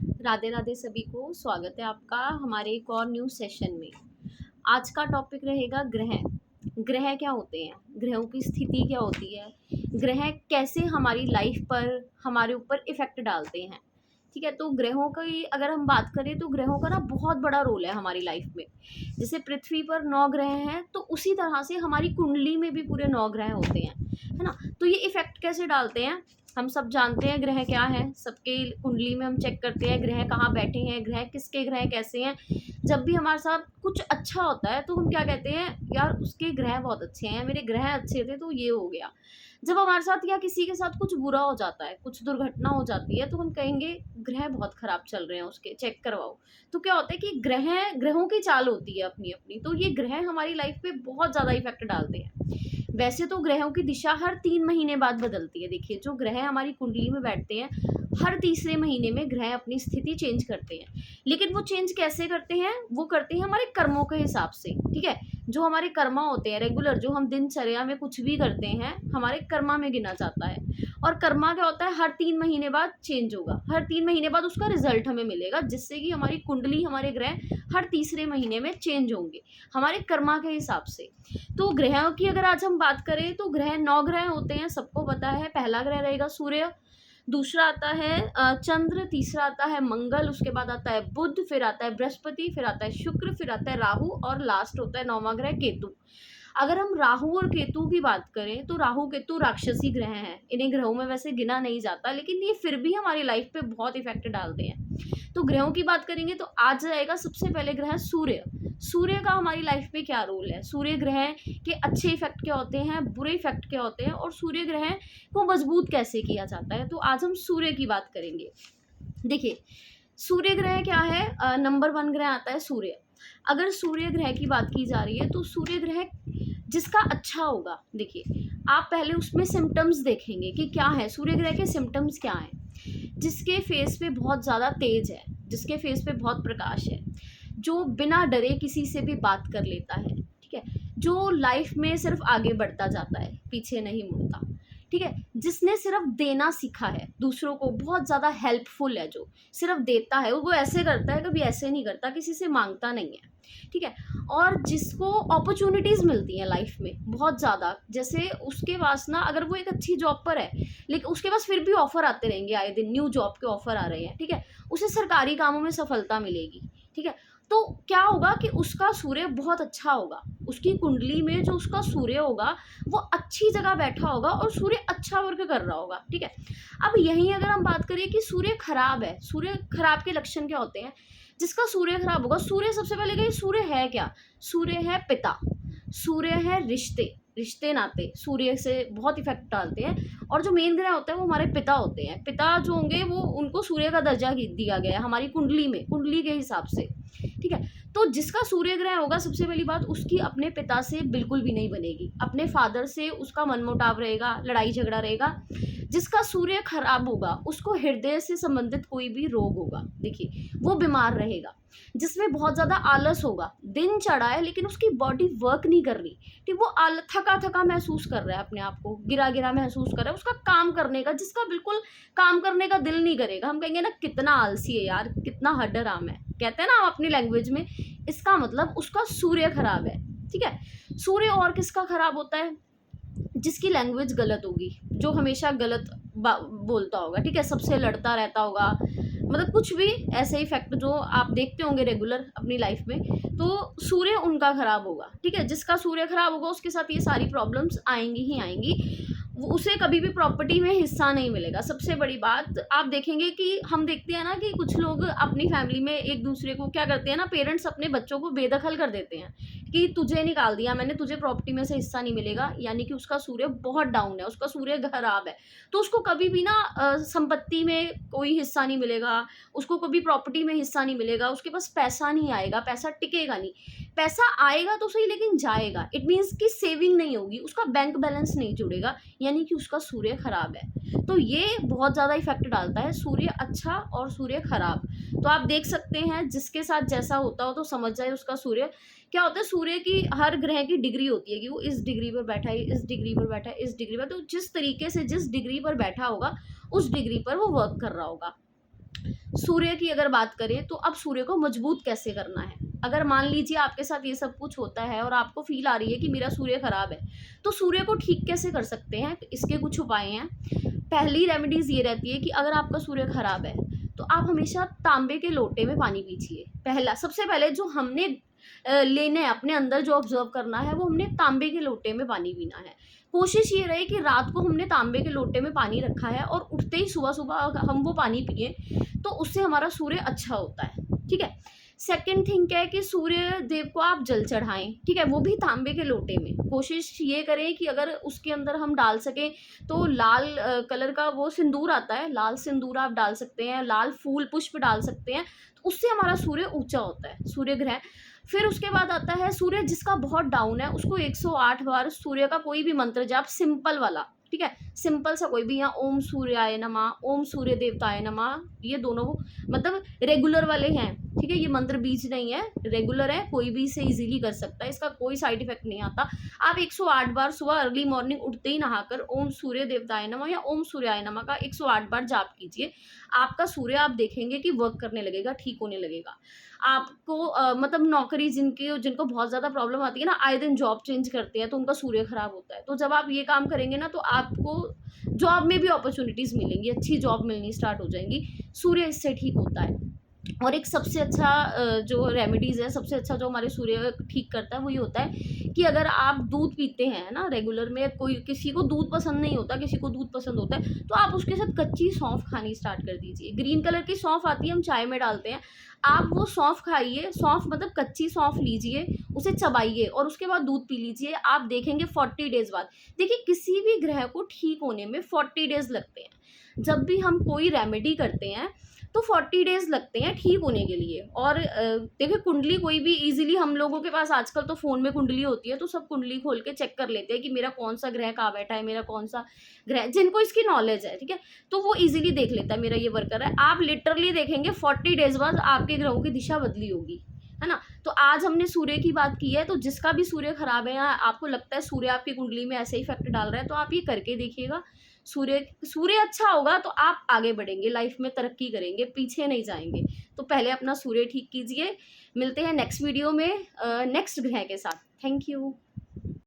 राधे राधे सभी को स्वागत है आपका हमारे एक और न्यू सेशन में। आज का टॉपिक रहेगा ग्रह। ग्रह क्या होते हैं, ग्रहों की स्थिति क्या होती है, ग्रह कैसे हमारी लाइफ पर हमारे ऊपर इफेक्ट डालते हैं। ठीक है, तो ग्रहों की अगर हम बात करें तो ग्रहों का ना बहुत बड़ा रोल है हमारी लाइफ में। जैसे पृथ्वी पर 9 ग्रह हैं तो उसी तरह से हमारी कुंडली में भी पूरे 9 ग्रह होते हैं, है ना। तो ये इफेक्ट कैसे डालते हैं, हम सब जानते हैं ग्रह क्या है। सबके कुंडली में हम चेक करते हैं ग्रह कहाँ बैठे हैं, ग्रह किसके ग्रह कैसे हैं। जब भी हमारे साथ कुछ अच्छा होता है तो हम क्या कहते हैं, यार उसके ग्रह बहुत अच्छे हैं, मेरे ग्रह अच्छे थे तो ये हो गया। जब हमारे साथ या किसी के साथ कुछ बुरा हो जाता है, कुछ दुर्घटना हो जाती है, तो हम कहेंगे ग्रह बहुत खराब चल रहे हैं, उसके चेक करवाओ। तो क्या होता है कि ग्रहों की चाल होती है अपनी अपनी, तो ये ग्रह हमारी लाइफ पे बहुत ज़्यादा इफेक्ट डालते हैं। वैसे तो ग्रहों की दिशा हर 3 महीने बाद बदलती है। देखिए, जो ग्रह हमारी कुंडली में बैठते हैं, हर तीसरे महीने में ग्रह अपनी स्थिति चेंज करते हैं। लेकिन वो चेंज कैसे करते हैं, वो करते हैं हमारे कर्मों के हिसाब से। ठीक है, जो हमारे कर्मा होते हैं रेगुलर, जो हम दिनचर्या में कुछ भी करते हैं, हमारे कर्मा में गिना जाता है। और कर्मा क्या होता है, हर 3 महीने बाद चेंज होगा, हर 3 महीने बाद उसका रिजल्ट हमें मिलेगा, जिससे कि हमारी कुंडली, हमारे ग्रह हर तीसरे महीने में चेंज होंगे हमारे कर्मा के हिसाब से। तो ग्रहों की अगर आज हम बात करें तो ग्रह 9 ग्रह होते हैं, सबको पता है। पहला ग्रह रहेगा सूर्य, दूसरा आता है चंद्र, तीसरा आता है मंगल, उसके बाद आता है बुध, फिर आता है बृहस्पति, फिर आता है शुक्र, फिर आता है राहु और लास्ट होता है 9वां ग्रह केतु। अगर हम राहु और केतु की बात करें तो राहु केतु राक्षसी ग्रह हैं, इन्हें ग्रहों में वैसे गिना नहीं जाता, लेकिन ये फिर भी हमारी लाइफ पे बहुत इफेक्ट डालते हैं। तो ग्रहों की बात करेंगे तो आज जाएगा सबसे पहले ग्रह सूर्य। सूर्य का हमारी लाइफ में क्या रोल है, सूर्य ग्रह के अच्छे इफेक्ट क्या होते हैं, बुरे इफेक्ट क्या होते हैं, और सूर्य ग्रह को मजबूत कैसे किया जाता है। तो आज हम सूर्य की बात करेंगे। देखिए, सूर्य ग्रह क्या है, नंबर 1 ग्रह आता है सूर्य। अगर सूर्य ग्रह की बात की जा रही है तो सूर्य ग्रह जिसका अच्छा होगा, देखिए आप पहले उसमें सिम्टम्स देखेंगे कि क्या है, सूर्य ग्रह के सिम्टम्स क्या हैं। जिसके फेस पे बहुत ज़्यादा तेज है, जिसके फेस पे बहुत प्रकाश है, जो बिना डरे किसी से भी बात कर लेता है, ठीक है, जो लाइफ में सिर्फ आगे बढ़ता जाता है, पीछे नहीं मुड़ता, ठीक है, जिसने सिर्फ देना सीखा है, दूसरों को बहुत ज़्यादा हेल्पफुल है, जो सिर्फ देता है, वो ऐसे करता है, कभी ऐसे नहीं करता, किसी से मांगता नहीं है, ठीक है। और जिसको अपॉर्चुनिटीज़ मिलती हैं लाइफ में बहुत ज़्यादा, जैसे उसके पास ना, अगर वो एक अच्छी जॉब पर है लेकिन उसके पास फिर भी ऑफ़र आते रहेंगे, आए दिन न्यू जॉब के ऑफ़र आ रहे हैं, ठीक है, उसे सरकारी कामों में सफलता मिलेगी, ठीक है। तो क्या होगा कि उसका सूर्य बहुत अच्छा होगा, उसकी कुंडली में जो उसका सूर्य होगा वो अच्छी जगह बैठा होगा और सूर्य अच्छा वर्क कर रहा होगा, ठीक है। अब यहीं अगर हम बात करें कि सूर्य खराब है, सूर्य खराब के लक्षण क्या होते हैं। जिसका सूर्य खराब होगा, सूर्य सबसे पहले कि सूर्य है क्या, सूर्य है पिता, सूर्य है रिश्ते, रिश्ते नाते सूर्य से बहुत इफेक्ट डालते हैं। और जो मेन ग्रह होते हैं वो हमारे पिता होते हैं, पिता जो होंगे वो, उनको सूर्य का दर्जा दिया गया है हमारी कुंडली में, कुंडली के हिसाब से, ठीक है। तो जिसका सूर्य ग्रह होगा, सबसे पहली बात, उसकी अपने पिता से बिल्कुल भी नहीं बनेगी, अपने फादर से उसका मनमुटाव रहेगा, लड़ाई झगड़ा रहेगा। जिसका सूर्य खराब होगा उसको हृदय से संबंधित कोई भी रोग होगा, देखिए वो बीमार रहेगा। जिसमें बहुत ज़्यादा आलस होगा, दिन चढ़ा है लेकिन उसकी बॉडी वर्क नहीं कर रही, ठीक, वो थका थका महसूस कर रहा है, अपने आप को गिरा गिरा महसूस कर रहा है, उसका काम करने का, जिसका बिल्कुल काम करने का दिल नहीं करेगा, हम कहेंगे ना कितना आलसी है यार, कितना हड्डराम है, कहते हैं ना हम अपनी लैंग्वेज में, इसका मतलब उसका सूर्य खराब है, ठीक है। सूर्य और किसका खराब होता है, जिसकी लैंग्वेज गलत होगी, जो हमेशा गलत बोलता होगा, ठीक है, सबसे लड़ता रहता होगा, मतलब कुछ भी ऐसे इफेक्ट जो आप देखते होंगे रेगुलर अपनी लाइफ में, तो सूर्य उनका खराब होगा, ठीक है। जिसका सूर्य खराब होगा उसके साथ ये सारी प्रॉब्लम्स आएंगी ही आएंगी, उसे कभी भी प्रॉपर्टी में हिस्सा नहीं मिलेगा। सबसे बड़ी बात आप देखेंगे कि हम देखते हैं ना कि कुछ लोग अपनी फैमिली में एक दूसरे को क्या करते हैं ना, पेरेंट्स अपने बच्चों को बेदखल कर देते हैं कि तुझे निकाल दिया मैंने, तुझे प्रॉपर्टी में से हिस्सा नहीं मिलेगा, यानी कि उसका सूर्य बहुत डाउन है, उसका सूर्य खराब है, तो उसको कभी भी ना संपत्ति में कोई हिस्सा नहीं मिलेगा, उसको कभी प्रॉपर्टी में हिस्सा नहीं मिलेगा, उसके पास पैसा नहीं आएगा, पैसा टिकेगा नहीं, पैसा आएगा तो सही लेकिन जाएगा, इट मीन्स कि सेविंग नहीं होगी, उसका बैंक बैलेंस नहीं जुड़ेगा, यानी कि उसका सूर्य खराब है। तो ये बहुत ज़्यादा इफेक्ट डालता है, सूर्य अच्छा और सूर्य खराब। तो आप देख सकते हैं जिसके साथ जैसा होता हो तो समझ जाए उसका सूर्य क्या होता है। सूर्य की, हर ग्रह की डिग्री होती है कि वो इस डिग्री पर बैठा है, इस डिग्री पर बैठा है, इस डिग्री पर, तो जिस तरीके से जिस डिग्री पर बैठा होगा उस डिग्री पर वो वर्क कर रहा होगा। सूर्य की अगर बात करें तो अब सूर्य को मजबूत कैसे करना है। अगर मान लीजिए आपके साथ ये सब कुछ होता है और आपको फील आ रही है कि मेरा सूर्य खराब है, तो सूर्य को ठीक कैसे कर सकते हैं, इसके कुछ उपाय हैं। पहली रेमेडीज ये रहती है कि अगर आपका सूर्य खराब है तो आप हमेशा तांबे के लोटे में पानी पीजिए। पहला सबसे पहले जो हमने लेना है, अपने अंदर जो ऑब्जर्व करना है, वो हमने तांबे के लोटे में पानी पीना है। कोशिश ये रहे कि रात को हमने तांबे के लोटे में पानी रखा है और उठते ही सुबह सुबह हम वो पानी पिए, तो उससे हमारा सूर्य अच्छा होता है। ठीक है। सेकंड थिंग क्या है कि सूर्य देव को आप जल चढ़ाएं। ठीक है, वो भी तांबे के लोटे में। कोशिश ये करें कि अगर उसके अंदर हम डाल सकें तो लाल कलर का वो सिंदूर आता है, लाल सिंदूर आप डाल सकते हैं, लाल फूल पुष्प डाल सकते हैं, तो उससे हमारा सूर्य ऊंचा होता है, सूर्य ग्रह। फिर उसके बाद आता है सूर्य जिसका बहुत डाउन है, उसको 108 बार सूर्य का कोई भी मंत्र जाप, सिंपल वाला, ठीक है, सिंपल सा कोई भी, यहाँ ओम सूर्याय नमः, ओम सूर्य देवताय नमः, ये दोनों मतलब रेगुलर वाले हैं। ठीक है, ये मंत्र बीच नहीं है, रेगुलर है, कोई भी इसे इजीली कर सकता है, इसका कोई साइड इफेक्ट नहीं आता। आप 108 बार सुबह अर्ली मॉर्निंग उठते ही नहाकर ओम सूर्य देवताय नमः या ओम सूर्याय नमः का 108 बार जाप कीजिए। आपका सूर्य आप देखेंगे कि वर्क करने लगेगा, ठीक होने लगेगा। आपको मतलब नौकरी जिनको बहुत ज़्यादा प्रॉब्लम आती है ना, आए दिन जॉब चेंज करते हैं तो उनका सूर्य खराब होता है, तो जब आप ये काम करेंगे ना तो आपको जॉब में भी अपॉर्चुनिटीज़ मिलेंगी, अच्छी जॉब मिलनी स्टार्ट हो जाएंगी। सूर्य इससे ठीक होता है। और एक सबसे अच्छा जो रेमेडीज़ है, सबसे अच्छा जो हमारे सूर्य ठीक करता है, वो ये होता है कि अगर आप दूध पीते हैं ना रेगुलर में, कोई किसी को दूध पसंद नहीं होता, किसी को दूध पसंद होता है, तो आप उसके साथ कच्ची सौंफ खानी स्टार्ट कर दीजिए। ग्रीन कलर की सौंफ आती है, हम चाय में डालते हैं, आप वो सौंफ खाइए। सौंफ मतलब कच्ची सौंफ लीजिए, उसे चबाइए और उसके बाद दूध पी लीजिए। आप देखेंगे 40 डेज बाद, देखिए किसी भी ग्रह को ठीक होने में 40 डेज लगते हैं। जब भी हम कोई रेमेडी करते हैं तो 40 डेज लगते हैं ठीक होने के लिए। और देखिए कुंडली कोई भी इजीली, हम लोगों के पास आजकल तो फ़ोन में कुंडली होती है, तो सब कुंडली खोल के चेक कर लेते हैं कि मेरा कौन सा ग्रह कहाँ बैठा है, मेरा कौन सा ग्रह, जिनको इसकी नॉलेज है, ठीक है, तो वो इजीली देख लेता है मेरा ये वर्कर है। आप लिटरली देखेंगे 40 डेज बाद आपके ग्रहों की दिशा बदली होगी, है ना। तो आज हमने सूर्य की बात की है, तो जिसका भी सूर्य खराब है या आपको लगता है सूर्य आपकी कुंडली में ऐसे इफेक्ट डाल रहा है, तो आप ये करके देखिएगा। सूर्य सूर्य अच्छा होगा तो आप आगे बढ़ेंगे, लाइफ में तरक्की करेंगे, पीछे नहीं जाएंगे। तो पहले अपना सूर्य ठीक कीजिए। मिलते हैं नेक्स्ट वीडियो में नेक्स्ट ग्रह के साथ। Thank you.